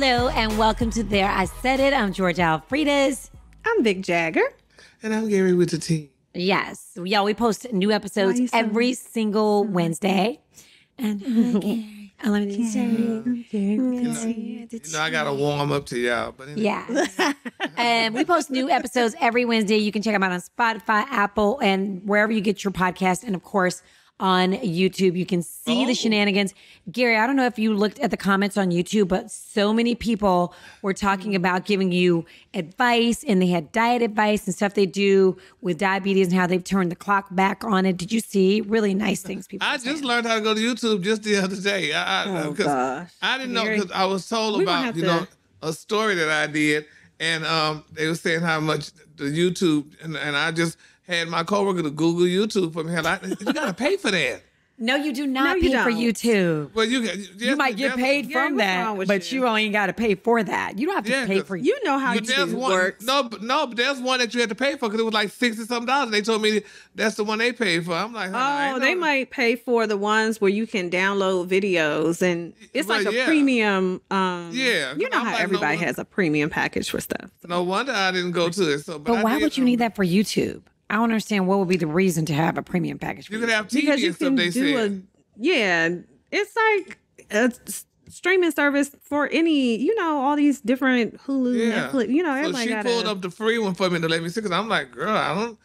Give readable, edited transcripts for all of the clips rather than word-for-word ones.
Hello and welcome to There I Said It. I'm Georgia Alfredas. I'm Vic Jagger. And I'm Gary with the T. Yes. Yeah, we post new episodes every single Wednesday. And let me say, I got to warm up to y'all. But anyway. yeah. And we post new episodes every Wednesday. You can check them out on Spotify, Apple, and wherever you get your podcast. And of course, on YouTube, you can see the shenanigans. Gary, I don't know if you looked at the comments on YouTube, but so many people were talking about giving you advice, and they had diet advice and stuff they do with diabetes and how they've turned the clock back on it. Did you see really nice things people I just learned how to go to YouTube just the other day. I didn't know, because I was told about, a story that I did, and they were saying how much the YouTube, and I just had my coworker to Google YouTube for me. You got to pay for that. No, you do not pay for YouTube. Well, you might get paid from that, but you ain't got to pay for that. You don't have to pay for it. You know how YouTube works. No, but there's one that you had to pay for because it was like $60-something. They told me that's the one they paid for. I'm like, they might pay for the ones where you can download videos, and it's like a premium. You know how everybody has a premium package for stuff. No wonder I didn't go to it. But why would you need that for YouTube? I don't understand what would be the reason to have a premium package. You could have TV and stuff, they said. It's like a streaming service for any, all these different Hulu, Netflix, everybody So she pulled up the free one for me to let me see, because I'm like, girl, I don't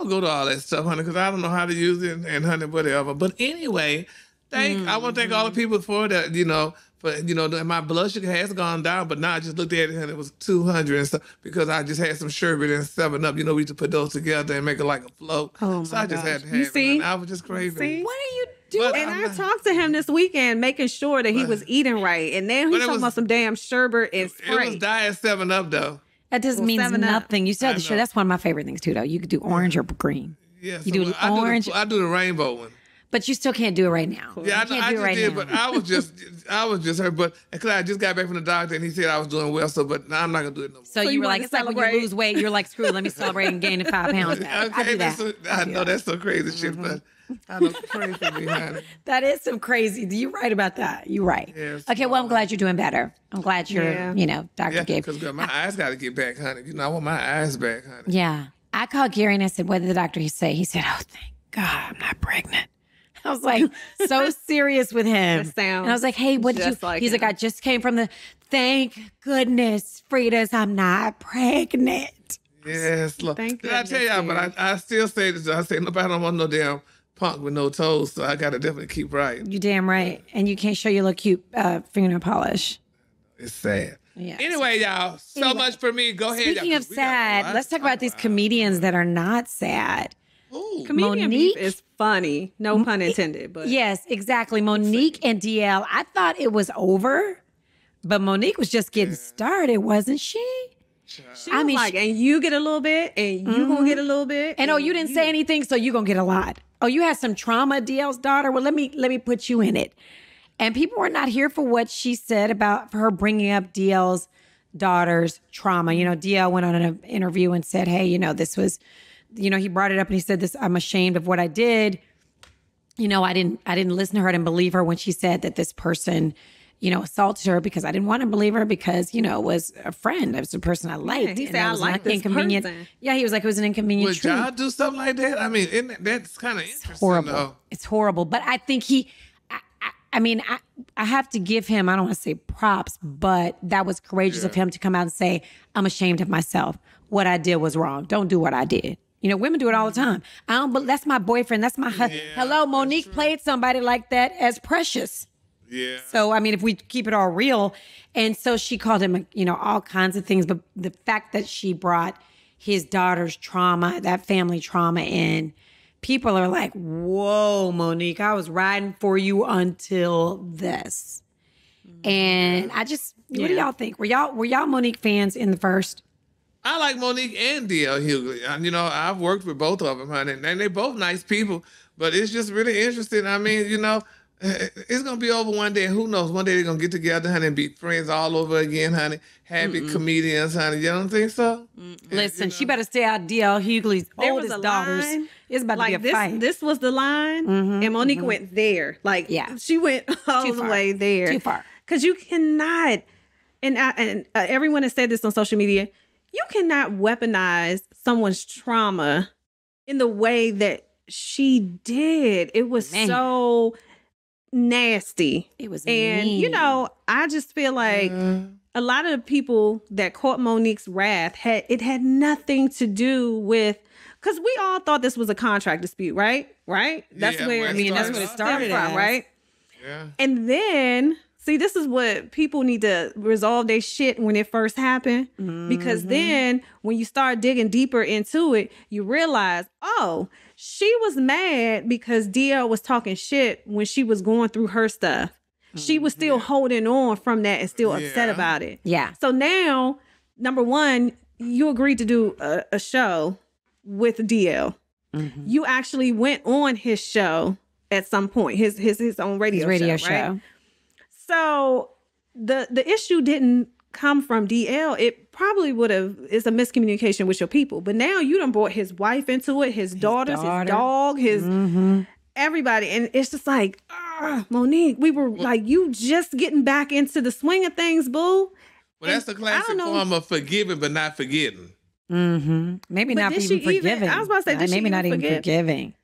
go to all that stuff, honey, because I don't know how to use it and honey, whatever. But anyway, I want to thank all the people for that, my blood sugar has gone down, but now I just looked at it and it was 200 and stuff, because I just had some sherbet and 7-Up. We used to put those together and make it like a float. Oh, so I just had to have it. And I was just craving. See? What are you doing? And I talked to him this weekend, making sure that he was eating right. And then he's talking about some damn sherbet and Sprite. It was Diet 7-Up, though. That just means nothing. You said the sugar. That's one of my favorite things, too, though. You could do orange or green. Yeah, you do orange. I do the rainbow one. But you still can't do it right now. Yeah, I just did, but I was just hurt. But because I just got back from the doctor and he said I was doing well, but now I'm not gonna do it no more. So you were like, it's like when you lose weight, you're like, screw it, let me celebrate and gain 5 pounds back. I do that. I know that's so crazy shit, but I don't pray for me, honey. That is some crazy. You're right about that. You're right. Yes, okay, well, I'm glad you're doing better. I'm glad you're, doctor gave. Because my eyes got to get back, honey. I want my eyes back, honey. Yeah. I called Gary and I said, what did the doctor say? He said, oh, thank God I'm not pregnant. I was like, so serious with him. And I was like, hey, what did you? He's like, I just came from thank goodness, Frida's, I'm not pregnant. Yes, look. Did I tell y'all, but I still say this. I say, nobody don't want no damn punk with no toes, so I got to definitely keep right. You damn right. And you can't show your little cute fingernail polish. It's sad. Yeah. Anyway, y'all, so much for me. Go ahead. Speaking of sad, let's talk about these comedians that are not sad. Ooh. Comedian beef is funny. No pun intended. But yes, exactly. Monique and DL, I thought it was over, but Monique was just getting started, wasn't she? She was like, and you get a little bit, and you gonna get a little bit. And you didn't say anything, so you gonna get a lot. Oh, you had some trauma, DL's daughter? Well, let me put you in it. And people were not here for what she said about her bringing up DL's daughter's trauma. DL went on an interview and said, hey, this was... he brought it up and he said this, I'm ashamed of what I did. I didn't listen to her. I didn't believe her when she said that this person, assaulted her, because I didn't want to believe her because, it was a friend. It was a person I liked. He said, I like this inconvenient. person. Yeah, he was like, it was an inconvenient Would truth. y'all do something like that? I mean, that's kind of interesting. Horrible. Though. It's horrible. But I think I have to give him, I don't want to say props, but that was courageous of him to come out and say, I'm ashamed of myself. What I did was wrong. Don't do what I did. Women do it all the time. But that's my boyfriend. That's my husband. Hello, Monique played somebody like that as precious. Yeah. So, if we keep it all real. And so she called him, all kinds of things. But the fact that she brought his daughter's trauma, that family trauma in, people are like, whoa, Monique, I was riding for you until this. And I just, what do y'all think? Were y'all Monique fans in the first? I like Monique and D.L. Hughley. I've worked with both of them, honey, and they're both nice people. But it's just really interesting. It's going to be over one day. Who knows? One day they're going to get together, honey, and be friends all over again, honey. Happy comedians, honey. You don't think so? Listen, she better stay out D.L. Hughley's oldest daughters. It's about to be a fight. This was the line, and Monique went there. She went all the way there. Too far. Because you cannot and everyone has said this on social media, you cannot weaponize someone's trauma in the way that she did. It was so nasty. It was and mean. You know, I just feel like a lot of the people that caught Monique's wrath had nothing to do with, because we all thought this was a contract dispute, right? That's yeah, where that's what it started from, right? Yeah. And then, see, this is what people need to resolve their shit when it first happened. Because then when you start digging deeper into it, you realize, oh, she was mad because DL was talking shit when she was going through her stuff. She was still holding on from that and still upset about it. Yeah. So now, number one, you agreed to do a show with DL. You actually went on his show at some point, his own radio show. Right? So the issue didn't come from DL. It probably would have. It's a miscommunication with your people. But now you done brought his wife into it, his daughters, his dog, his everybody, and it's just like, Monique, we were like, you just getting back into the swing of things, boo. Well, that's the classic form of forgiving but not forgetting. Maybe not even forgiving. I was about to say, maybe not even forgiving.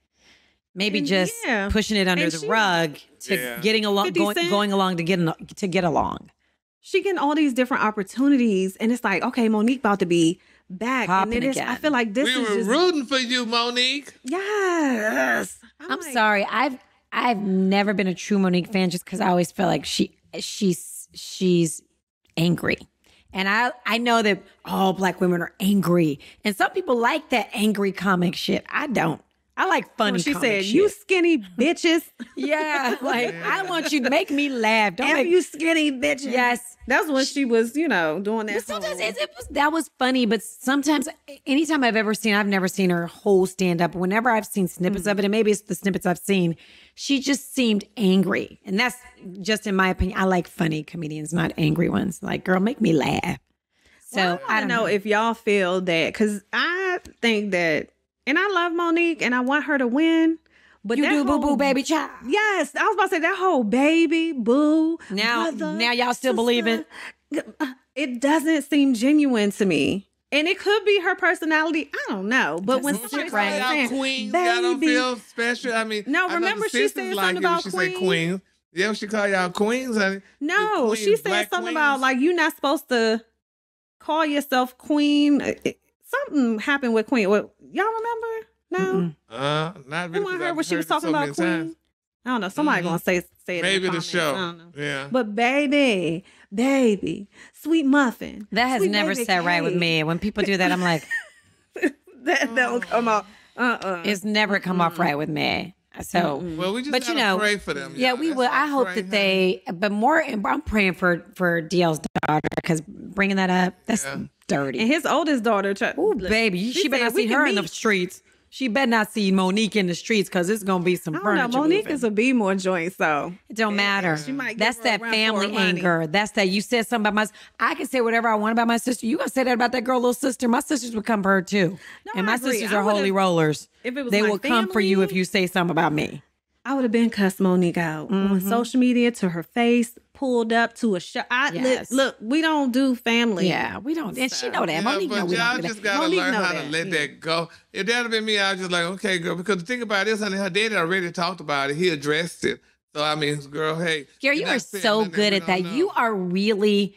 Maybe just pushing it under the rug to getting along, going along to get along. She getting all these different opportunities, and it's like, okay, Monique about to be back, Popping and then I feel like this we were rooting for you, Monique. Yes, I'm sorry. I've never been a true Monique fan just because I always feel like she's angry. And I know that all Black women are angry. And some people like that angry comic shit. I don't. I like funny she comic said, shit. you skinny bitches. Yeah. Like, I want you to make me laugh. Don't make you skinny bitches. Yes. That's when she was, doing that. But sometimes that was funny. But sometimes, anytime I've never seen her whole stand up. Whenever I've seen snippets of it, and maybe it's the snippets I've seen, she just seemed angry. And that's just in my opinion. I like funny comedians, not angry ones. Like, girl, make me laugh. So I don't know if y'all feel that, because I think that, and I love Monique and I want her to win. But you do, boo boo, baby child. Yes, I was about to say that whole baby boo. Now y'all still believe it? It doesn't seem genuine to me, and it could be her personality. I don't know. But when somebody's saying Queens, y'all don't feel special. I mean, no. Remember, she said something about Queens. She said Queens. Yeah, she call y'all Queens, honey. No, she said something about like you're not supposed to call yourself Queen. Something happened with Queen. Y'all remember? No. Not really. I heard when she was talking about Queen. I don't know. Somebody gonna say it. Maybe in the show. I don't know. Yeah. But baby, sweet muffin. That has never sat right with me. When people do that, I'm like, that don't come off. It's never come off right with me. So, well, we just gotta pray for them. Yeah, we will. I hope that they. But more, I'm praying for DL's daughter, because bringing that up, that's dirty. And his oldest daughter, oh baby, she better not see her in the streets. She better not see Monique in the streets, because it's gonna be some furniture. Monique is a B-more joint, so it don't matter. That's that family anger. That's that you said something about I can say whatever I want about my sister. You gonna say that about that girl, little sister? My sisters would come for her too. No, and my sisters are holy rollers. If it was they will come for you if you say something about me. I would have been cussed Monique out on social media to her face, pulled up to a show. Look, we don't do family. Yeah, we don't. And she know that. Monique know we y'all don't do just gotta learn how to let that go. If that had been me, I was just like, okay, girl. Because the thing about this, honey, her daddy already talked about it. He addressed it. So I mean, girl, hey, Gary, you are so good at that. You are really,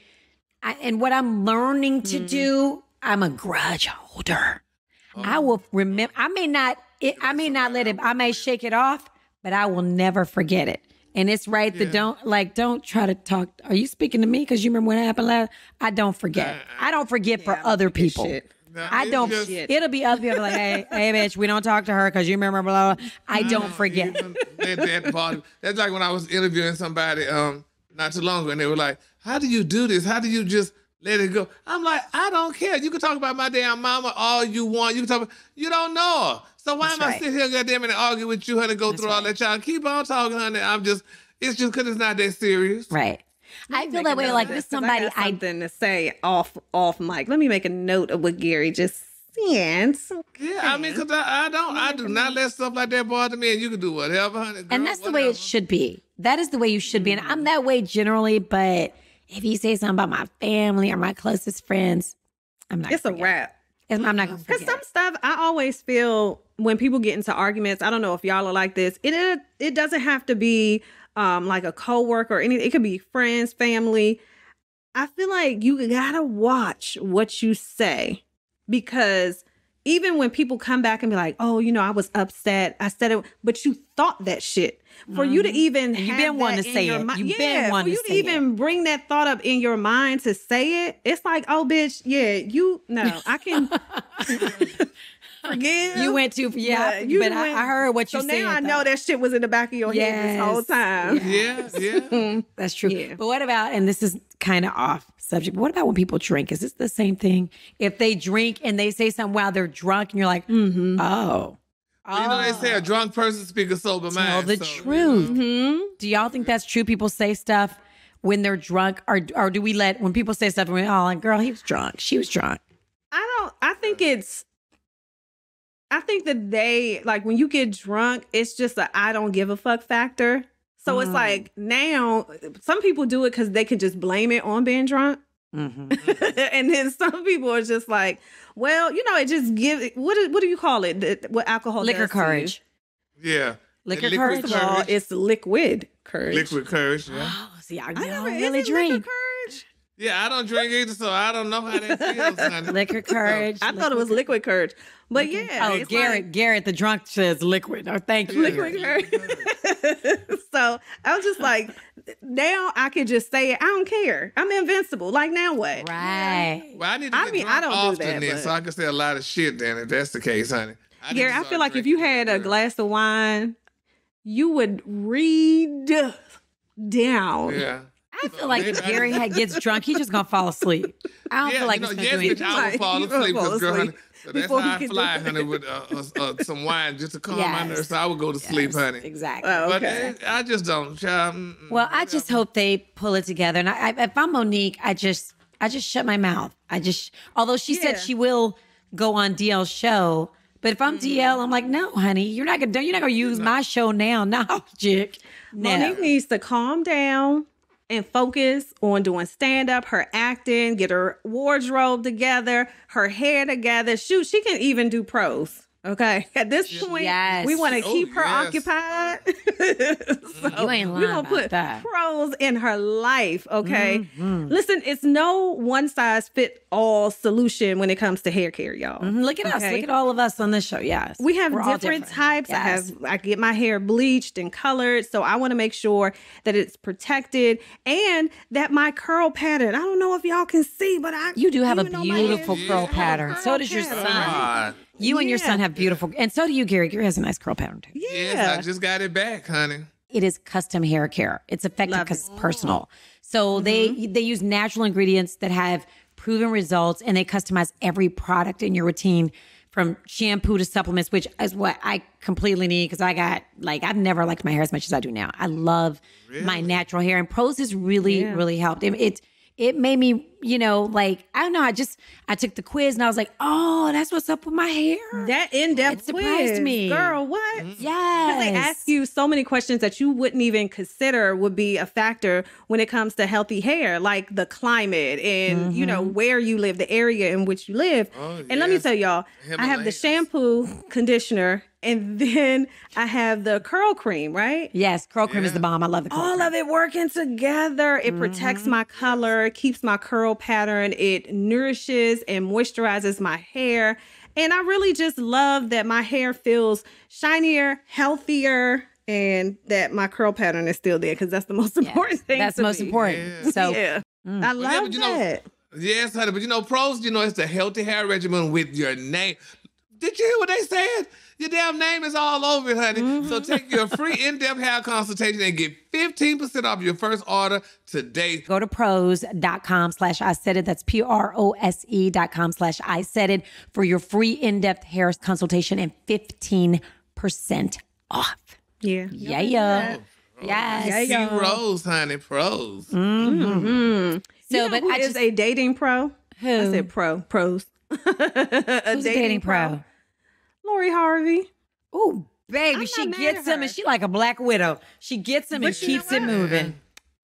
and what I'm learning to do, I'm a grudge holder. I will remember. I may not let it. I may shake it off, but I will never forget it. And it's right that don't try to talk. Are you speaking to me? Because you remember what happened last? I don't forget. I don't forget for other people. No, I don't. It'll be other people like, hey, bitch, we don't talk to her because you remember blah, blah. I don't forget. That's like when I was interviewing somebody not too long ago, and they were like, how do you do this? How do you just let it go? I'm like, I don't care. You can talk about my damn mama all you want. You can talk about, you don't know her. So why am I sitting here, goddamn it, and argue with you, honey, go through all that, y'all? Keep on talking, honey. It's just because it's not that serious. Right. I feel that way, like with somebody. I got something to say off mic. Let me make a note of what Gary just said. Yeah, I mean, because I do not let stuff like that bother me, and you can do whatever, honey. Girl, and that's the way it should be. That is the way you should be. And I'm that way generally, but if he says something about my family or my closest friends, I'm not. It's a wrap. I'm not gonna forget. Because some stuff I always feel when people get into arguments, I don't know if y'all are like this. It doesn't have to be like a coworker or anything. It could be friends, family. I feel like you gotta watch what you say, because even when people come back and be like, "Oh, I was upset. I said it," but you thought that shit. For you to even you've been wanting to say it. You've been wanting to say it. For you to even bring that thought up in your mind to say it, it's like, oh, bitch, I can forgive. You went too, but I heard what you said. So now I know that shit was in the back of your head this whole time. Yeah. That's true. Yeah. But what about, and this is kind of off subject, but what about when people drink? Is this the same thing? If they drink and they say something while they're drunk and you're like, oh. Well, they say a drunk person speaks a sober mind. Tell the truth. Do y'all think that's true? People say stuff when they're drunk, or do we let, when people say stuff, like, girl, he was drunk, she was drunk? I think that they, like, when you get drunk, it's just a I don't give a fuck factor. So it's like, now some people do it because they can just blame it on being drunk. And then some people are just like, well, it just gives, what do you call it? What alcohol Liquor does courage. Yeah. Liquor courage. First of all, it's liquid courage. Liquid courage, yeah. Oh, see, I don't really drink. Liquor courage? Yeah, I don't drink either, so I don't know how that feels, honey. Liquor courage. I thought it was liquid courage. But yeah. Oh, Garrett, the drunk says liquid. Oh, thank you. Liquid courage. So I was just like, now I could just say it. I don't care. I'm invincible. Like, now what? Right. Well, I need to get drunk often then, so I can say a lot of shit then, if that's the case, honey. Gary, I feel like if you had a glass of wine, you would read down. Yeah. I feel like if Gary gets drunk, he's just gonna fall asleep. I don't feel like he's gonna do anything. I will fall asleep because, girl, honey, so that's Before how he I fly, honey, with some wine just to calm my nerves. So I would go to sleep, honey. Exactly. Oh, okay. But I just don't. Well, I just hope they pull it together. And if I'm Monique, I just shut my mouth. Although she said she will go on DL's show, but if I'm DL, I'm like, no, honey, you're not gonna use my show now. No, chick. No. Monique needs to calm down and focus on doing stand-up, her acting, get her wardrobe together, her hair together. Shoot, she can even do prose. Okay. At this point, we want to keep her occupied. So you ain't lying. We're going to put that. pros in her life. Okay. Listen, it's no one size fit all solution when it comes to hair care, y'all. Look at us. Look at all of us on this show. Yes. We have different types. Yes. I get my hair bleached and colored. So I want to make sure that it's protected and that my curl pattern, I don't know if y'all can see, but you do have a beautiful curl pattern. So does your son. You and your son have beautiful, and so do you, Gary. Gary has a nice curl pattern too. Yes, I just got it back, honey. It is custom hair care. It's effective because it's personal. So they use natural ingredients that have proven results, and they customize every product in your routine, from shampoo to supplements, which is what I completely need because I've never liked my hair as much as I do now. I love my natural hair, and Pros has really helped. It made me, I don't know. I took the quiz and I was like, oh, that's what's up with my hair. That in-depth surprised quiz, me. Girl, what? Yes. Because they ask you so many questions that you wouldn't even consider would be a factor when it comes to healthy hair, like the climate and, where you live, the area in which you live. Oh, and let me tell y'all, I have the shampoo, conditioner, and then I have the curl cream, right? Yes, curl cream is the bomb. I love the curl cream. All of it working together. It protects my color, keeps my curl pattern. It nourishes and moisturizes my hair. And I really just love that my hair feels shinier, healthier, and that my curl pattern is still there because that's the most important thing. That's the most important. Yeah. So I love that. Yes, honey. But Pros, it's the healthy hair regimen with your name. Did you hear what they said? Your damn name is all over it, honey. So take your free in-depth hair consultation and get 15% off your first order today. Go to pros.com/I said it. That's PROSE.com/I said it for your free in-depth hair consultation and 15% off. Yeah. Yeah. Yes. See Rose, honey. Pros. So, but who is a dating pro? Who? I said pros. Who's a dating pro? Lori Harvey. Oh, baby, she gets him, and she like a black widow. She gets him and keeps it moving.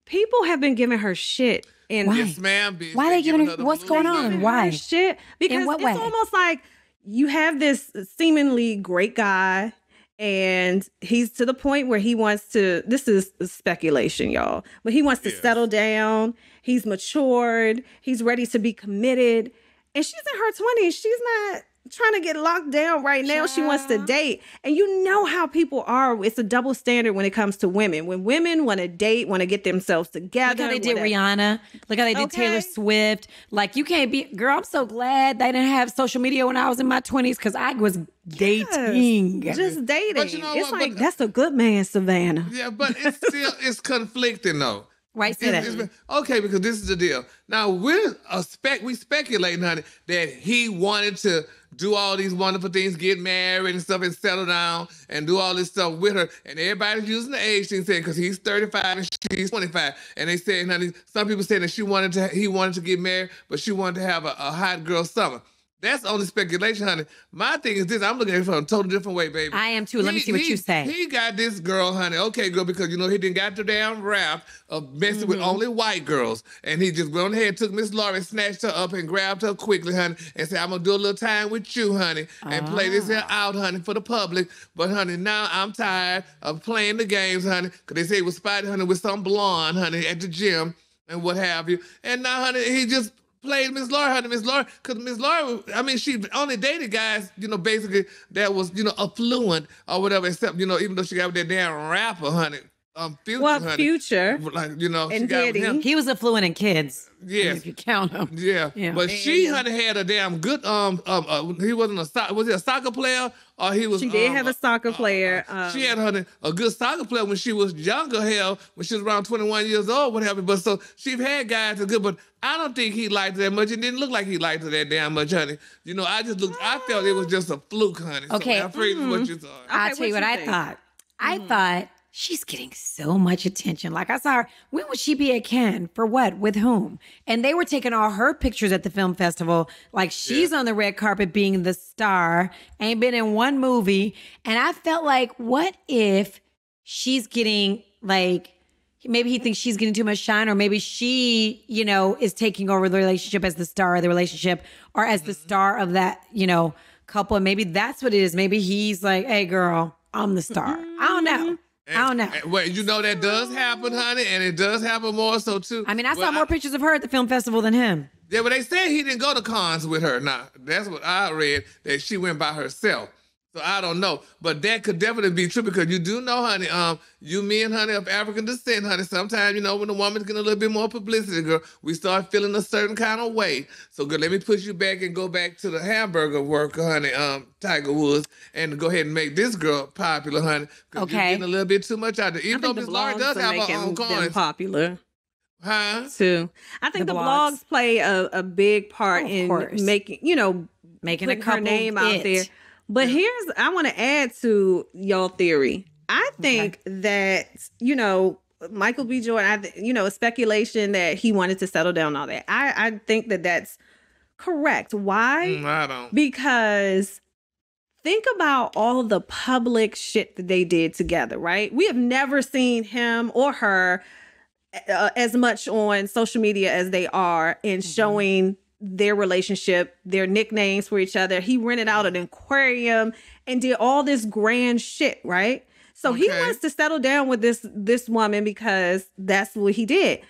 People have been giving her shit, And yes, ma'am, bitch. Why they giving her her? the What's blues, going on? honey. Why? Shit. Because In what it's way? almost like you have this seemingly great guy, and he's to the point where he wants to, this is speculation, y'all, but he wants to settle down. He's matured. He's ready to be committed. And she's in her 20s. She's not trying to get locked down right now. She wants to date. And you know how people are. It's a double standard when it comes to women. When women want to date, want to get themselves together. Look how they did Rihanna. Look how they did Taylor Swift. Like, you can't be, girl, I'm so glad they didn't have social media when I was in my 20s because I was dating. Just dating. But you know it's what? like, that's a good man, Savannah. Yeah, but it's still, it's conflicting though. Right, say that. Okay, because this is the deal. Now we speculating, honey, that he wanted to do all these wonderful things, get married and stuff, and settle down and do all this stuff with her. And everybody's using the age thing, saying because he's 35 and she's 25. And they saying, honey, some people saying that he wanted to get married, but she wanted to have a hot girl summer. That's only speculation, honey. My thing is this. I'm looking at it from a totally different way, baby. I am too. Let me see what you say. He got this girl, honey. Okay, girl, because, you know, he didn't got the damn rap of messing with only white girls. And he just went ahead and took Miss Laurie, snatched her up and grabbed her quickly, honey, and said, I'm going to do a little time with you, honey, and play this here out, honey, for the public. But, honey, now I'm tired of playing the games, honey, because they say he was spotted, honey, with some blonde, honey, at the gym and what have you. And now, honey, he just played Miss Laura, honey, Miss Laura, because Miss Laura, I mean, she only dated guys, you know, basically that was, you know, affluent or whatever, except, you know, even though she got with that damn rapper, honey, Future, honey. Future. Like, you know, And she got with him. He was affluent in kids. Yes. If you count him. Yeah. But she, honey, had a damn good, he wasn't was he a soccer player or he was? She did have a soccer player. She had, honey, a good soccer player when she was younger, hell, when she was around 21 years old, whatever. But so she's had guys that good, but I don't think he liked her that much. It didn't look like he liked her that damn much, honey. You know, I felt it was just a fluke, honey. Okay. So I'm afraid of what you thought. I'll tell you what I thought. I thought she's getting so much attention. Like, I saw her. When would she be at Cannes? For what? With whom? And they were taking all her pictures at the film festival. Like, she's on the red carpet being the star, ain't been in one movie. And I felt like, what if she's getting, like, maybe he thinks she's getting too much shine, or maybe she, you know, is taking over the relationship as the star of the relationship, or as the star of that, you know, couple. And maybe that's what it is. Maybe he's like, hey, girl, I'm the star. I don't know. I don't know. Well, you know that does happen, honey, and it does happen more so too. I mean, I saw more pictures of her at the film festival than him. Yeah, but they said he didn't go to cons with her. Now, that's what I read, that she went by herself. So I don't know, but that could definitely be true because you do know, honey, you, me, and honey of African descent, honey, sometimes, you know, when the woman's getting a little bit more publicity, girl, we start feeling a certain kind of way. So, girl, let me push you back and go back to the hamburger worker, honey, Tiger Woods, and go ahead and make this girl popular, honey. Because you're getting a little bit too much out there. Even though Miss Laurie does have her own coins. Popular. Huh? Too. I think the blogs play a big part in making, you know, making her name out there. But I want to add to your theory. I think that, you know, Michael B. Jordan, you know, speculation that he wanted to settle down, all that. I think that that's correct. Why? I don't. Because think about all the public shit that they did together, right? We have never seen him or her as much on social media as they are in showing their relationship, their nicknames for each other. He rented out an aquarium and did all this grand shit, right? So he wants to settle down with this woman because that's what he did.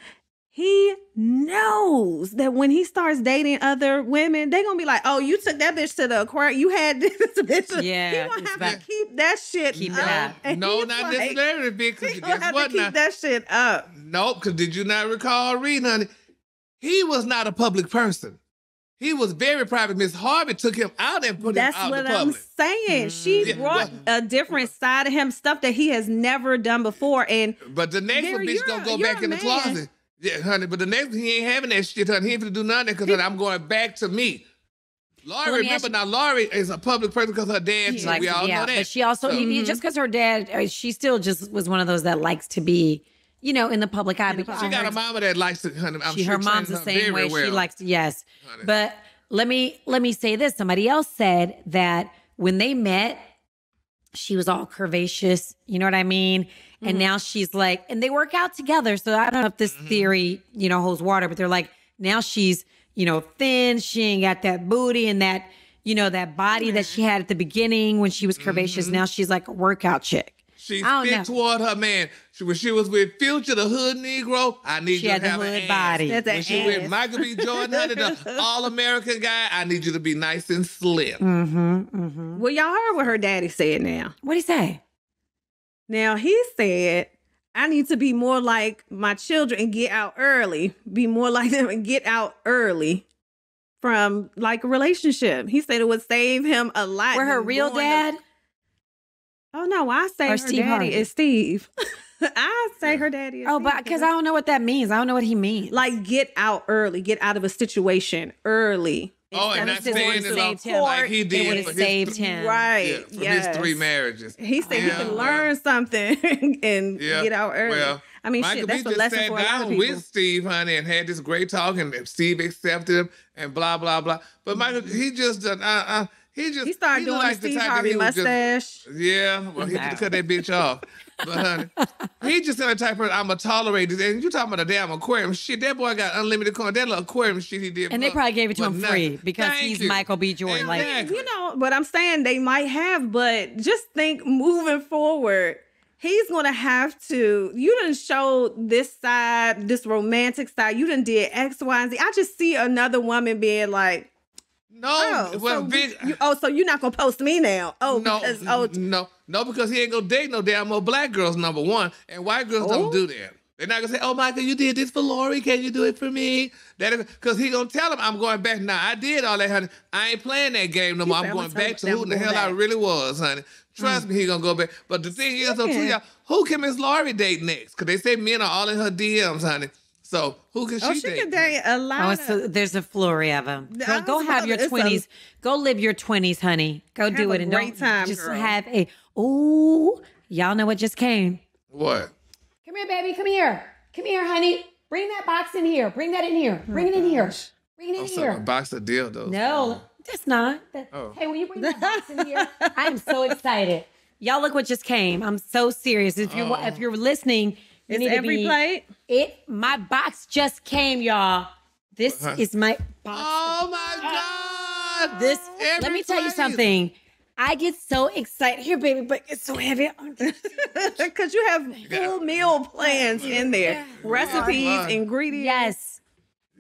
He knows that when he starts dating other women, they're going to be like, oh, you took that bitch to the aquarium. You had this bitch. Yeah. He going to have to keep that shit up. No, not necessarily, because He going to have to keep that shit up. Nope, because did you not recall reading, honey? He was not a public person. He was very private. Miss Harvey took him out and put him out in the public. That's what I'm saying. She brought a different side of him, stuff that he has never done before. But the next one, bitch, gonna go back in the closet. Yeah, honey. But the next one, he ain't having that shit, honey. He ain't gonna do nothing because I'm going back to me. Laurie, remember now, Laurie is a public person because her dad, we all know that. But she also, just because her dad, she still just was one of those that likes to be, you know, in the public eye. She got a mama that likes to, honey. Her mom's the same way. Well. She likes to, yes. Honey. But let me say this. Somebody else said that when they met, she was all curvaceous. You know what I mean? And now she's like, and they work out together. So I don't know if this theory, holds water, but they're like, now she's, thin. She ain't got that booty and that, that body that she had at the beginning when she was curvaceous. Now she's like a workout chick. She fit toward her man. When she was with Future, the hood Negro, I need you to have an ass. Body. When she with Michael B. Jordan, the all-American guy, I need you to be nice and slim. Well, y'all heard what her daddy said now. What'd he say? Now, he said, I need to be more like my children and get out early. Be more like them and get out early from like a relationship. He said it would save him a lot. Where her real dad? Oh, no, I say her Steve daddy Harvey. is Steve. I say her daddy is Steve. But because I don't know what that means. I don't know what he means. Like, get out early. Get out of a situation early. And not staying in saved the him. like he did. It would have saved him. Right. Yeah, for his 3 marriages. He said he can learn something and get out early. Well, I mean, Michael that's B. a just lesson sat for a lot of down people. with Steve, honey, and had this great talk, and Steve accepted him, and blah, blah, blah. But Michael, he just done, he started doing like the Steve type Harvey he was mustache. well, he had to cut that bitch off. But honey, he just the type of person, I'm going to tolerate this. And you talking about a damn aquarium. Shit, that boy got unlimited coin. That little aquarium shit he did. And they probably gave it to him free because he's Michael B. Jordan. Exactly. But I'm saying they might have, but just think moving forward, he's going to have to, you done showed this side, this romantic side. You done did X, Y, and Z. I just see another woman being like, so you're not gonna post me now? No, because he ain't gonna date no damn more black girls. Number one, and white girls don't do that. They're not gonna say, "Oh, Michael, you did this for Lori. Can you do it for me?" Because he gonna tell him, "I'm going back." Now I did all that, honey. I ain't playing that game no more. I'm going back to who the hell I really was, honey. Trust me, he gonna go back. But the thing is, though, too, y'all, who can Miss Lori date next? Because they say men are all in her DMs, honey. So who can she date? Can date a lot. So there's a flurry of them. Go have your 20s. Go live your 20s, honey. Go do it and don't just have a. Ooh, y'all know what just came. What? Come here, baby. Come here. Come here, honey. Bring that box in here. Bring that in here. Bring it in here. Bring it in here. A box of dildos. No, that's not. Hey, will you bring that box in here? I am so excited. Y'all look what just came. I'm so serious. If you're listening. It's every plate? My box just came, y'all. This is my box. Oh my God. Let me tell you something. I get so excited. Here, baby, but it's so heavy. Because you have full meal plans in there. Recipes, ingredients.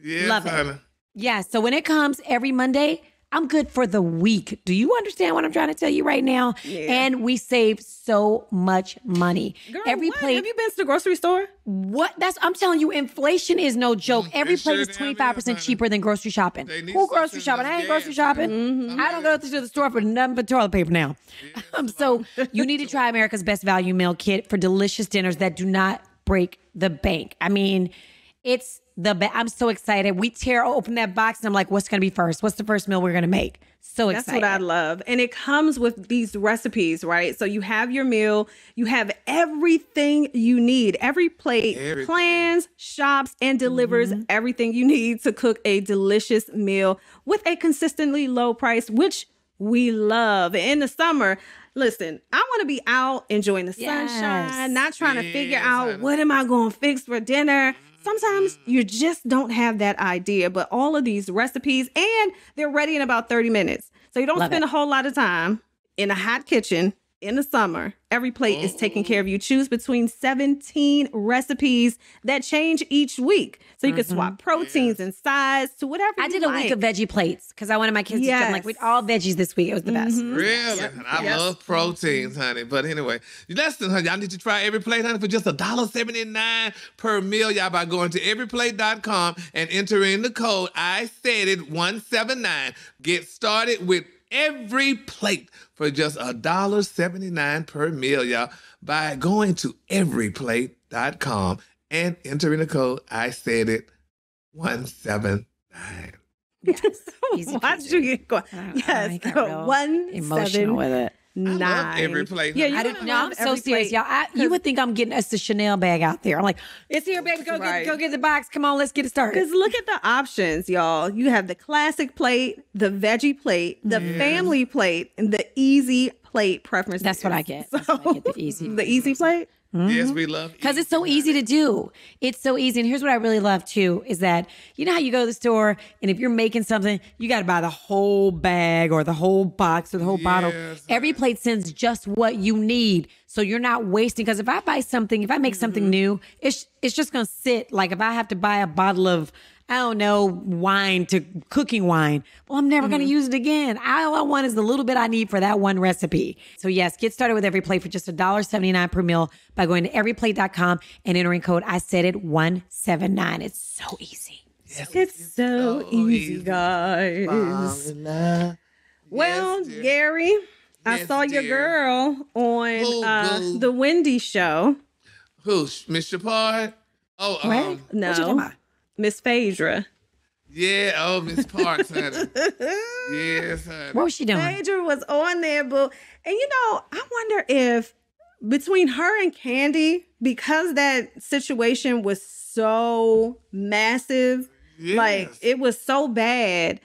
Yes. Love it. Yeah, so when it comes every Monday, I'm good for the week. Do you understand what I'm trying to tell you right now? Yeah. And we save so much money. Girl, every plate. Have you been to the grocery store? What? I'm telling you, inflation is no joke. Every plate is 25% cheaper than grocery shopping. Who grocery shopping? I ain't grocery shopping. Mm-hmm. I don't go to the store for nothing but toilet paper now. So you need to try America's Best Value Meal Kit for delicious dinners that do not break the bank. I mean, it's I'm so excited. We tear open that box and I'm like, what's going to be first? What's the first meal we're going to make? So excited. That's what I love. And it comes with these recipes, right? So you have your meal, you have everything you need. Every plate plans, shops, and delivers everything you need to cook a delicious meal with a consistently low price, which we love. In the summer, listen, I want to be out enjoying the sunshine, not trying to figure out what am I going to fix for dinner. Sometimes you just don't have that idea, but all of these recipes, and they're ready in about 30 minutes. So you don't spend a whole lot of time in a hot kitchen in the summer. Every plate is taking care of you. Choose between 17 recipes that change each week. So you can swap proteins and sides to whatever you like. I did a week of veggie plates because I wanted my kids to eat like with all veggies this week. It was the best. Really? Yep. I love proteins, honey. But anyway, listen, honey, y'all need to try Every Plate, honey, for just $1.79 per meal, y'all, by going to everyplate.com and entering the code I said it 179. Get started with Every Plate for just $1.79 per meal, y'all, by going to everyplate.com and entering the code I said it 179. Yes. Why did you get going? Yes, 179. Emotional with it. I love Every Plate. Yeah, I'm so serious, y'all. You would think I'm getting us the Chanel bag out there. I'm like, it's here, baby. Go get the box. Come on, let's get it started. Because look at the options, y'all. You have the classic plate, the veggie plate, the family plate, and the easy plate preference. That's what I get. So, That's what I get, the easy. The easy plate? Yes, we love Because it's so easy to do. It's so easy. And here's what I really love too, is that, you know how you go to the store and if you're making something, you got to buy the whole bag or the whole box or the whole bottle. Every plate sends just what you need. So you're not wasting. Because if I buy something, if I make something new, it's just going to sit. Like if I have to buy a bottle of, I don't know, wine to cooking wine. Well, I'm never going to use it again. All I want is the little bit I need for that one recipe. So yes, get started with Every Plate for just $1.79 per meal by going to everyplate.com and entering code I said it 179. It's so easy. Yes, it's so easy, guys. Well, dear. Gary, I saw your girl on the Wendy show. Who? Miss Shapard? Oh, Right? No. What you talking about? Miss Phaedra. Yeah, Miss Parks, honey. Yes, honey. What was she doing? Phaedra was on there, boo. And you know, I wonder if between her and Candy, because that situation was so massive, like it was so bad,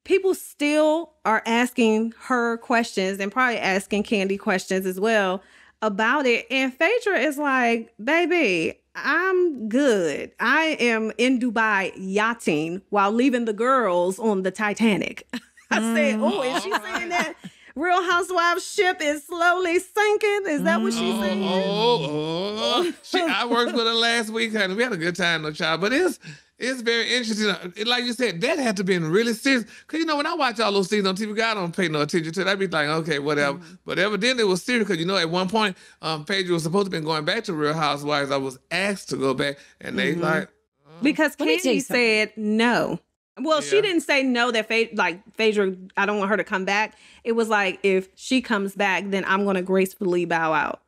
people still are asking her questions and probably asking Candy questions as well about it. And Phaedra is like, baby, I'm good. I am in Dubai yachting while leaving the girls on the Titanic. I said, oh, is she saying that Real Housewives ship is slowly sinking? Is that what she's saying? I worked with her last week, honey. We had a good time, no child. But it's very interesting. Like you said, that had to be really serious. Because, you know, when I watch all those things on TV, I don't pay no attention to it. I'd be like, okay, whatever. But evidently it was serious because, you know, at one point, Phaedra was supposed to be going back to Real Housewives. I was asked to go back. And they like... Because Candy said no. Well, she didn't say no that Phaedra, I don't want her to come back. It was like, if she comes back, then I'm going to gracefully bow out.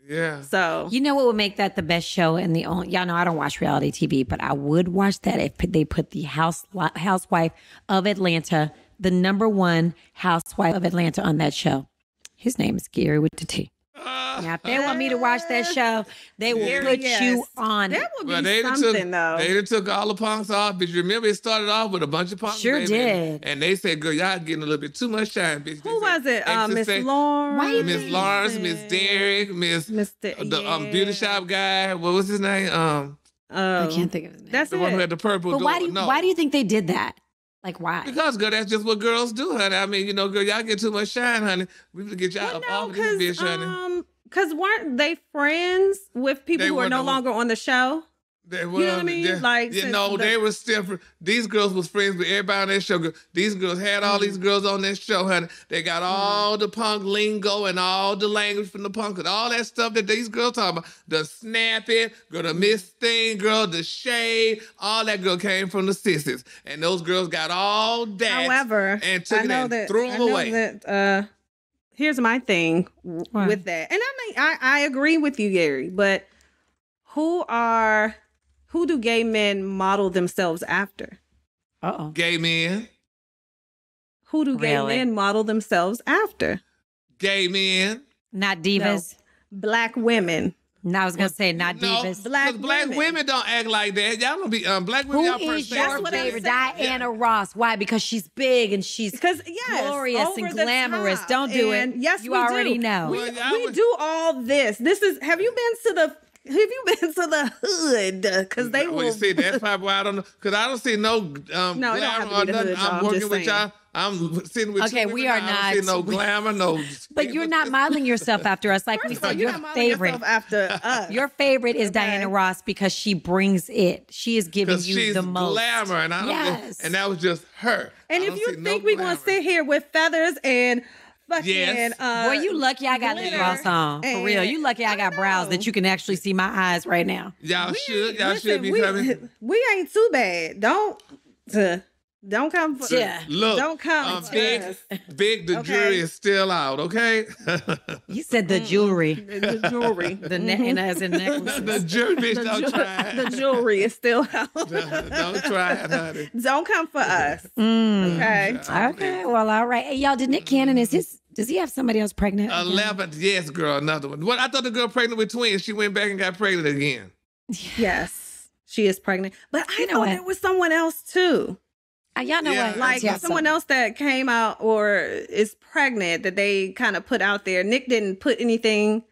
Yeah. So, you know what would make that the best show and the only, y'all know I don't watch reality TV, but I would watch that if they put the Housewife of Atlanta, the #1 Housewife of Atlanta on that show. His name is Gary with the T. Now, if they want me to watch that show, they will put you on. That would be something, though. They took all the punks off. But you remember it started off with a bunch of punks. Sure baby, did. And they said, girl, y'all getting a little bit too much shine, bitch. Who was it? Miss Lawrence. Miss Lawrence, Miss Derek, the beauty shop guy. What was his name? I can't think of his name. That's the one who had the purple. But why do you think they did that? Like, why? Because, girl, that's just what girls do, honey. I mean, you know, girl, y'all get too much shine, honey. We can get y'all up off of this bitch, honey. Because weren't they friends with people who are no longer on the show? They you know what I mean? Like, you know, they were still. These girls was friends with everybody on that show. These girls had all these girls on that show, honey. They got all the punk lingo and all the language from the punk and all that stuff that these girls talking about. The snapping, girl, the miss thing, girl, the shade, all that girl came from the sissies, and those girls got all that. However, and took it and threw them away. Here's my thing with that, and I mean, I agree with you, Gary, but who do gay men model themselves after? Gay men. Who do gay men model themselves after? Gay men. Not divas. No. Black women. No, I was gonna say not divas. Black women don't act like that. Y'all don't be black women. Who is your favorite? Diana Ross. Why? Because she's big and she's glorious and glamorous. Top. Don't do it. Yes, you already know. We do all this. Have you been to the hood? Because they will. Well, you see, that's probably why I don't know. Because I don't see no glamour or nothing. I'm working with y'all. I'm sitting with okay, we are not. I don't see no glamour, no. But you're not modeling yourself after us. Like we said, your favorite. After us. Your favorite is Diana Ross because she brings it. She is giving you the most. Glamour, and I don't and that was just her. And if you think we're going to sit here with feathers and fucking, boy, you lucky I got lip gloss on. For real. You lucky I got brows that you can actually see my eyes right now. Y'all should be coming. We ain't too bad. Don't come for Look, don't come. Big, the jury is still out, okay? You said the jewelry. The jewelry. And as in necklaces. The jury, bitch, don't try it. The jewelry is still out. Don't try it, honey. Don't come for us. Okay. Okay, well, all right. Hey, y'all, did Nick Cannon, does he have somebody else pregnant? 11th, yes, girl, another one. Well, I thought the girl pregnant with twins. She went back and got pregnant again. Yes, she is pregnant. But I know there was someone else, too. Y'all know what? Like someone else that came out or is pregnant that they kind of put out there. Nick didn't put anything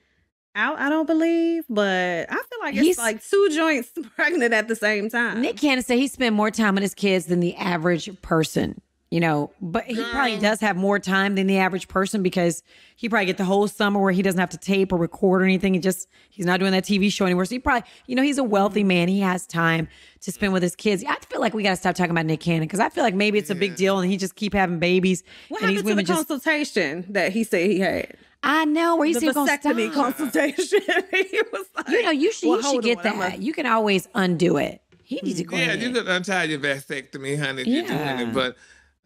out, I don't believe, but I feel like it's like two joints pregnant at the same time. Nick Cannon said he spent more time with his kids than the average person. You know, but he probably does have more time than the average person because he probably get the whole summer where he doesn't have to tape or record or anything. He's not doing that TV show anymore. So he probably, he's a wealthy man. He has time to spend with his kids. I feel like we got to stop talking about Nick Cannon because I feel like maybe it's a big deal and he just keep having babies. What happened to the consultation that he said he had? I know where he said going to vasectomy consultation. He was like, you should get that. You can always undo it. He needs to go ahead. You could untie your vasectomy, honey, if you're doing it, but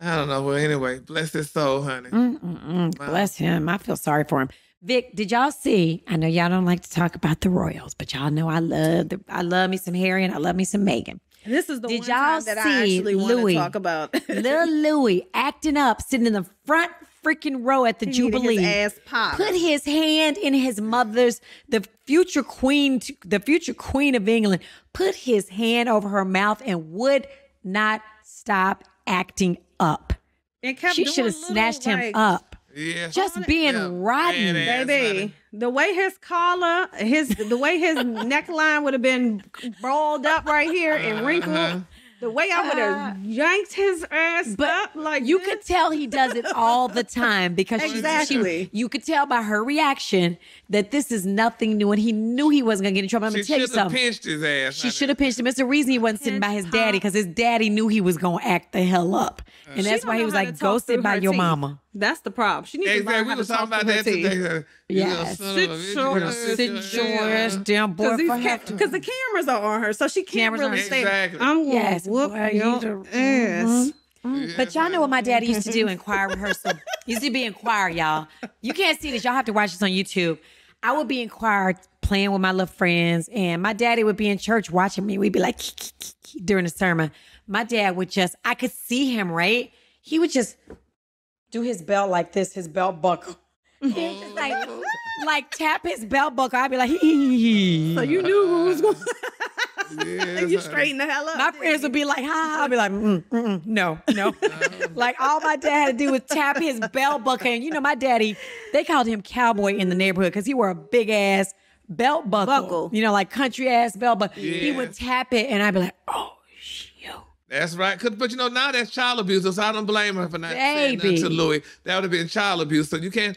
I don't know. Well, anyway, bless his soul, honey. Wow. Bless him. I feel sorry for him. Vic, did y'all see? I know y'all don't like to talk about the royals, but y'all know I love me some Harry and I love me some Meghan. This is the one time that I actually want to talk about. Little Louis acting up, sitting in the front freaking row at the Jubilee. His ass popped. Put his hand in his mother's, the future queen of England, put his hand over her mouth and would not stop acting up. She should have snatched him up. Yeah. Just being rotten, baby. The way his collar, the way his neckline would have been balled up right here and wrinkled. The way I would have yanked his ass up like you could tell he does it all the time because you could tell by her reaction that this is nothing new and he knew he wasn't going to get in trouble. I'm going to tell you something. She should have pinched his ass. She should have pinched him. It's the reason he wasn't sitting by his daddy because his daddy knew he was going to act the hell up. And that's why he was like, go sit by your mama. That's the problem. She needs to learn how to talk about that today. Yes. Sit your ass down, boy. Because the cameras are on her, so she can't really say, I'm going to whoop your ass. But y'all know what my daddy used to do in choir rehearsal. He used to be in choir, y'all. You can't see this. Y'all have to watch this on YouTube. I would be in choir playing with my little friends, and my daddy would be in church watching me. We'd be like, during the sermon. My dad would I could see him, right? He would just do his belt like this, his belt buckle. He would just like tap his belt buckle. I'd be like, hee. So you knew who was going to you straighten the hell up. My friends would be like, ha. I'd be like, no. Like all my dad had to do was tap his belt buckle. And my daddy, they called him cowboy in the neighborhood because he wore a big ass belt buckle. Like country ass belt buckle. Yeah. He would tap it and I'd be like, oh, shoot. That's right. But now that's child abuse, so I don't blame her for not saying that to Louis. That would have been child abuse. So you can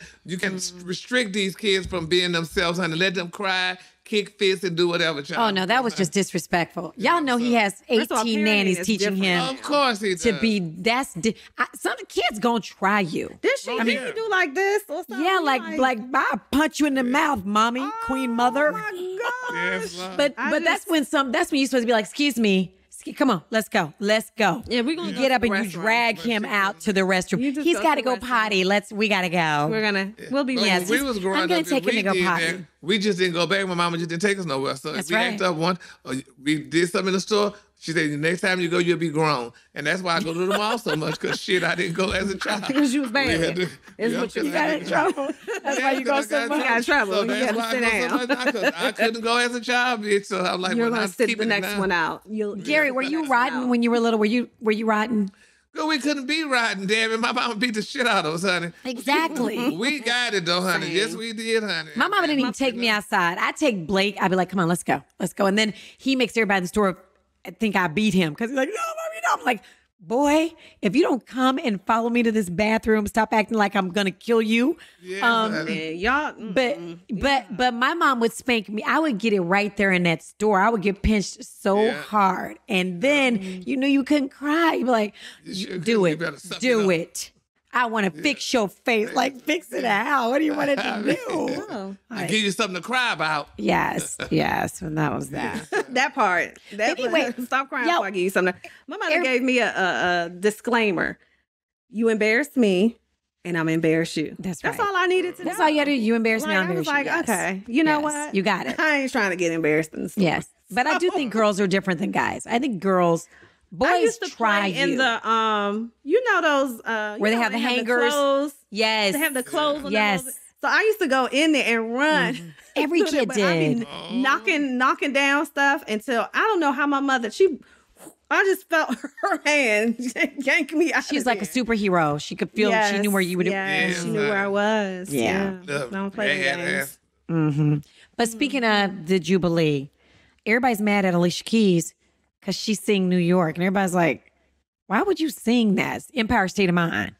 restrict these kids from being themselves, honey. Let them cry, kick fists, and do whatever. Oh no, that was just disrespectful. Y'all know he has 18 nannies teaching him. Of course he does. To be some kids gonna try you. Did she do like this or something? Yeah, like I'll punch you in the mouth, mommy, queen mother. Oh my gosh. Yes, but that's when you're supposed to be like, excuse me. Come on, let's go. Yeah, we're gonna get up and you drag him out to the restroom. He's got to go potty. We gotta go. We'll be. Yes, we was growing I'm gonna take him to go potty. We just didn't go back. My mama just didn't take us nowhere. So that's if we act up once, or we did something in the store. She said, the next time you go, you'll be grown. And that's why I go to the mall so much, because I didn't go as a child. Because you was bad. You got in trouble. That's why you go so much. You got in trouble. So you got to sit down. I couldn't go as a child, bitch. So I'm like, you're going to sit the next one out. Gary, were you rotten when you were little? Were you rotten? Girl, we couldn't be rotten, damn it. My mama beat the shit out of us, honey. Exactly. We got it, though, honey. Yes, we did, honey. My mama didn't even take me outside. I'd take Blake. I'd be like, come on, let's go. Let's go. And then he makes everybody in the store think I beat him because he's like, no, mommy, no. I'm like, boy, if you don't come and follow me to this bathroom, stop acting like I'm gonna kill you. Y'all. But my mom would spank me. I would get it right there in that store. I would get pinched so hard, and then you knew you couldn't cry. You'd be like, do it. I want to fix your face. Like, fix it how? What do you want it to do? I give you something to cry about. Yes. And that was that. That part. Anyway, stop crying before I give you something. My mother gave me a disclaimer. You embarrassed me, and I'm embarrassed you. That's right. That's all I needed to know. That's all you had to do. You embarrassed me, I'm embarrassed you. I was like, okay, you know what? You got it. I ain't trying to get embarrassed in the store. Yes. But I do think girls are different than guys. I think boys I used to try play in the those where they have the hangers. Yes. They have the clothes on the So I used to go in there and run. Every kid did. I mean, knocking down stuff until I don't know how my mother, she I just felt her hand yank me out. She's like a superhero. She could feel. She knew where you would. Yeah, she knew where I was. Yeah. Don't play games. Mm-hmm. But speaking of the Jubilee, everybody's mad at Alicia Keys because she sang New York, and everybody's like, "Why would you sing that? It's Empire State of Mind."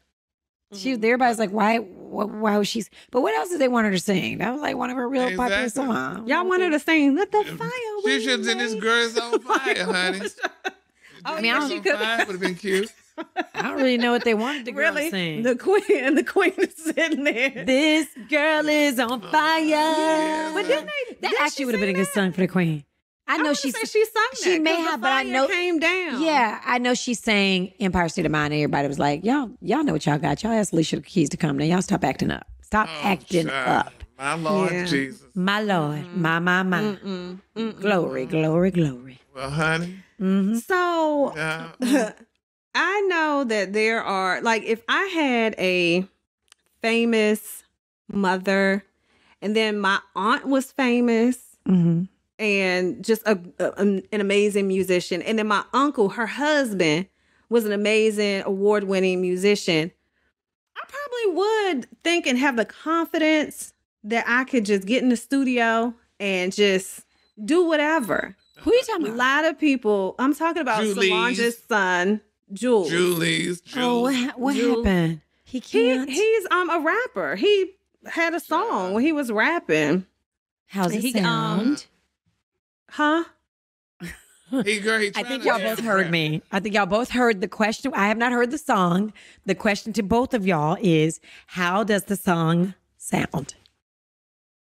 Everybody's like, "Why was she?" But what else did they want her to sing? That was like one of her real popular songs. Y'all want her to sing "Let the Fire." She should have said, "This girl's on fire, honey." I mean, she could have been cute. I don't really know what they wanted the girl to Really, sing. the queen is sitting there. This girl is on fire. Yeah. But didn't That actually would have been a good song for the queen. I know she she sung that. She may have, but I know came down. Yeah, I know she sang Empire State of Mind, and everybody was like, "Y'all know what y'all got. Y'all asked Alicia Keys to come. Now y'all stop acting up. Stop acting up." My Lord Jesus. My Lord. My. Glory, glory, glory. Well, honey. Mm-hmm. So I know that there are, like, if I had a famous mother and then my aunt was famous and just an amazing musician, and then my uncle, her husband, was an amazing award-winning musician, I probably would think and have the confidence that I could just get in the studio and just do whatever. Who are you talking about? A lot of people. I'm talking about Solange's son, Jules. Jules. Oh, what happened? He can't. He's a rapper. He had a song when he was rapping. How's it sound? Huh? I think y'all both heard me. I think y'all both heard the question. I have not heard the song. The question to both of y'all is, how does the song sound?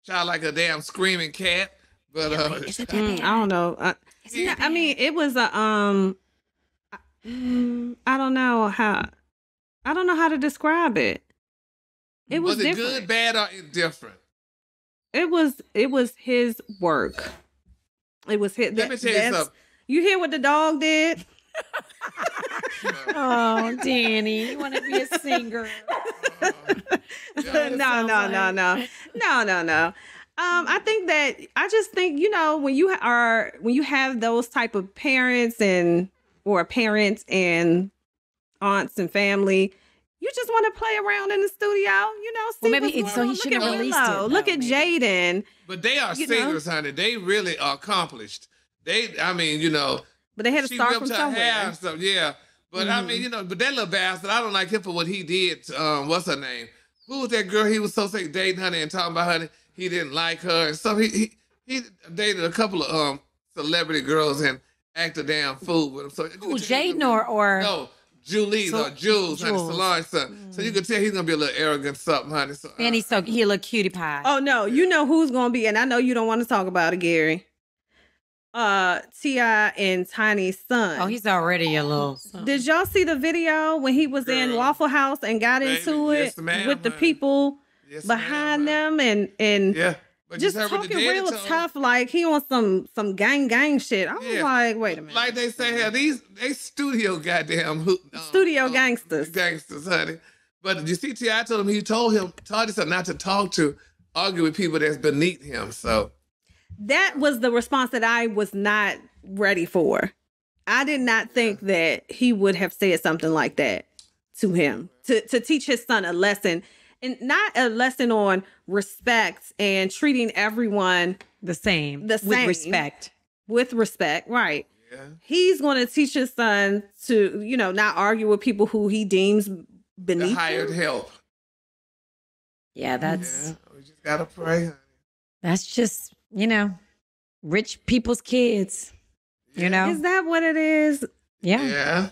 Sound like a damn screaming cat. But is it that bad? I don't know. I mean, it was a I don't know how to describe it. It was it different. Good, bad, or indifferent? It was his work. It was his. Let me tell you something. You hear what the dog did? Oh, Danny, you want to be a singer? No. I just think, when you have those type of parents or parents and aunts and family, you just want to play around in the studio, see maybe so he should have released it. Look at Jaden. But they are singers, honey. They really are accomplished. But they had to start from somewhere. Yeah. But I mean, but that little bastard, I don't like him for what he did. What's her name? Who was that girl he was so sick dating, honey, and talking about, honey, he didn't like her. And so he dated a couple of celebrity girls and acted damn fool with him. So who, Jaden or no, Julie or Jules, honey, Solange's son. So you could tell he's gonna be a little arrogant something, honey. So, and he a little cutie pie. Oh no, you know who's gonna be, and I know you don't want to talk about it, Gary. T.I. and Tiny's son. Oh, he's already a little son. Did y'all see the video when he was in Waffle House and got into it with the people behind them and yeah, but just talking real tough, like he on some gang shit. I was like, wait a minute. Like they say here, they studio goddamn studio gangsters, honey. But you see, T.I. told him taught him not to argue with people that's beneath him. So. That was the response that I was not ready for. I did not think that he would have said something like that to him, to teach his son a lesson, and not a lesson on respect and treating everyone the same. With respect. With respect, right. Yeah. He's going to teach his son to, not argue with people who he deems beneath the hired help. Yeah, that's... Yeah, we just got to pray, honey. That's just... rich people's kids, Is that what it is? Yeah. Yeah.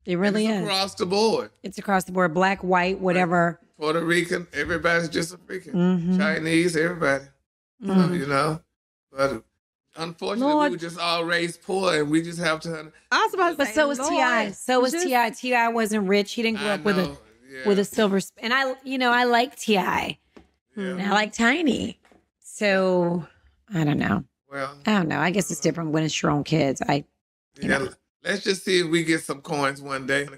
It really is. Across the board. It's across the board. Black, white, whatever. Puerto Rican, everybody's just a freaking. Chinese, everybody. But unfortunately, we were just all raised poor and we just have to. I was about to say, but so was T.I. So was T.I. T.I. wasn't rich. He didn't grow up with a silver spoon. And I like T.I. And I like Tiny. So... I don't know. Well, I don't know. I guess it's different when it's your own kids. Let's just see if we get some coins one day.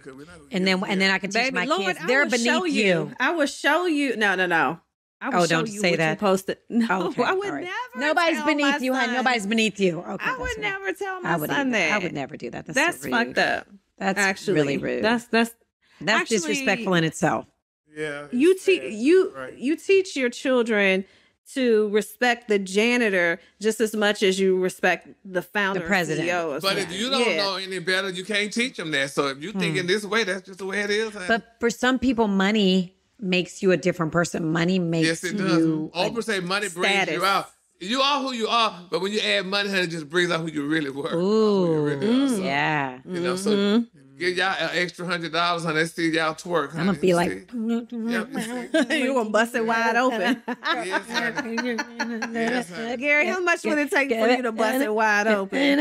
And then I can teach my kids. They're beneath you. I will show you. No. I would don't show you say what that. You posted. No, Okay, I would all right. never. Nobody's tell beneath my you, honey. son. Nobody's beneath you. Okay, I would never tell my son that. I would never do that. That's so rude. fucked up. That's Actually, really rude. That's actually disrespectful in itself. Yeah. You Right. you teach your children to respect the janitor just as much as you respect the founder, The president. CEO. But if you don't know any better, you can't teach them that. So if you think in this way, that's just the way it is. Honey. But for some people, money makes you a different person. Money makes Yes, it does. you Oprah say money brings status. you out. You are who you are, but when you add money, honey, it just brings out who you really were. Ooh, Who you really are. So, yeah. You know, so give y'all an extra $100, honey. Let's see y'all twerk. Honey. I'm gonna be like, You're gonna bust it wide open. Yes, honey. Yes, honey. Gary, how much would it take for you to bust it wide open?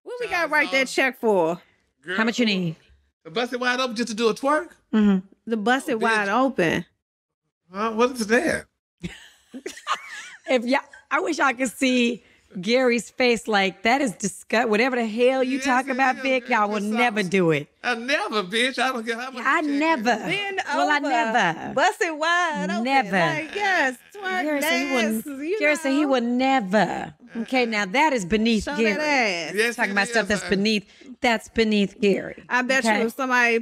What we gotta write that check for? Girl, how much you need? to bust it wide open just to do a twerk? To bust it wide open. What is that? If y'all, I wish I could see Gary's face. Like that is disgust. Whatever the hell you Yes, talk it about, is. Vic, y'all will It's never awesome. do it. I never, bitch. I don't care how much. I you check never. it. I never. Bust it wide open. Never. Like, yes, twerk Gary said he dance, wouldn't. you Gary said he know. would never. Okay, now that is beneath Show Gary. that ass. Yes, Talking it about stuff is, that's honey. beneath. That's beneath Gary. I bet Okay? you if somebody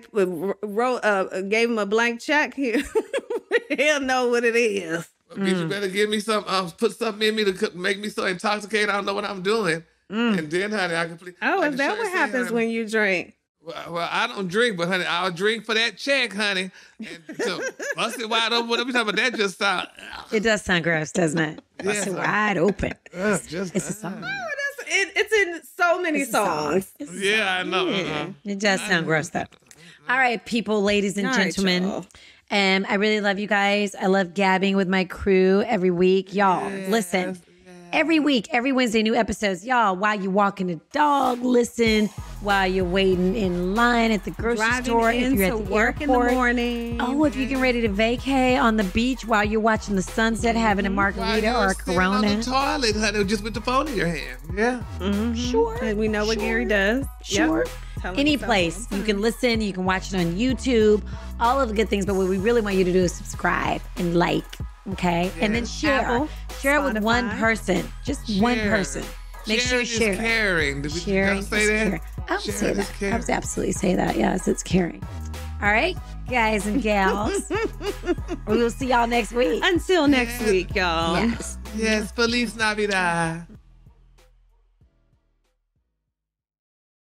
gave him a blank check, he'll know what it is. Bitch, you better give me some, put something in me to make me so intoxicated I don't know what I'm doing. And then, honey, I can please. Oh, like is the that shirt what said, happens honey, when you drink? Well, I don't drink, but honey, I'll drink for that check, honey. And so bust it wide open. Whatever you talking about, that just sound. It does sound gross, doesn't it? Yes, It's wide open. Just, It's a song. Oh, it's in so many songs. yeah, I know. It does sound gross, though. All right, people, ladies and All right, gentlemen. y'all. I really love you guys. I love gabbing with my crew every week. Y'all, listen. Every week, every Wednesday, new episodes. Y'all, while you're walking the dog, listen. While you're waiting in line at the grocery store, if you're at the work airport. in the morning. Oh, if you're getting ready to vacay on the beach while you're watching the sunset, having a margarita or a Corona. On the toilet, honey, just with the phone in your hand. Yeah. Sure. And we know what Gary does. Sure. Tell him Any so. place. You can listen, you can watch it on YouTube, all of the good things. But what we really want you to do is subscribe and like, okay? And then share. Apple, share it with Spotify. one person. Just one Share. person. Make sure you Sharing share is it. caring. Did we Sharing say is that? caring. I would say Sharing is that. I caring. would absolutely say that. Yes, it's caring. All right, guys and gals. We will see y'all next week. Until next week, y'all. Yes. Yes, Feliz Navidad.